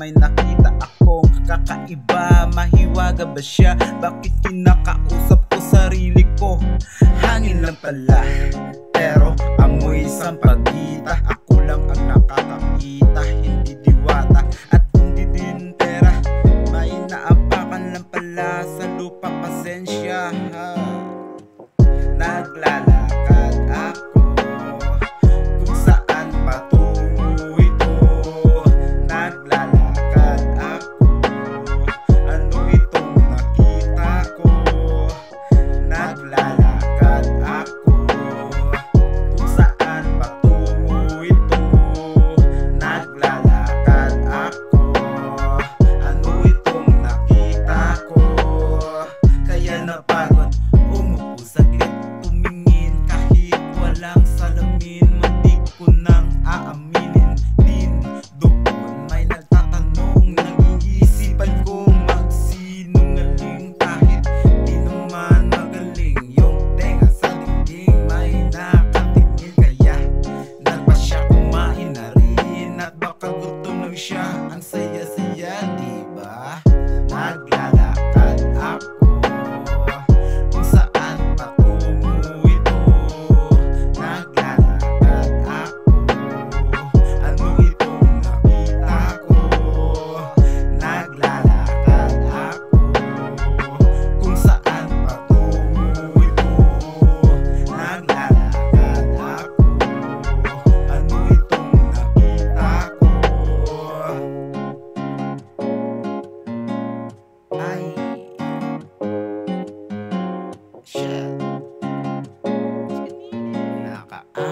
may nakita akong kakaiba. Mahiwaga ba siya? Bakit kinakausap ko sarili ko? Hangin lang pala, pero amoy sampagita. Ako lang ang nakakakita, hindi diwata at hindi din pera. May naapakan lang pala sa lupa, pasensya. Naglalakad ako kung saan patungo ito. Naglalakad ako, ano itong nakita ko? Naglalakad ako kung saan patungo ito. Naglalakad ako, ano itong nakita ko? Kaya napagod, umupo saglit, tumingin kahit walang salamin. Muntik ko nang aaminin din doon may nagtatanong. Nag-iisipan ko magsinungaling kahit di naman magaling. Yung tenga sa dingding may nakatingin, kaya nagpa siya kumain na rin. At baka gutom lang siya, ang saya-saya, diba? Naglalakad ako kung saan patungo ito. Naglalakad ako, ano itong nakita ko? Naglalakad ako kung saan patungo ito. Naglalakad ako, ano itong nakita ko? Ay, shit. Nakaano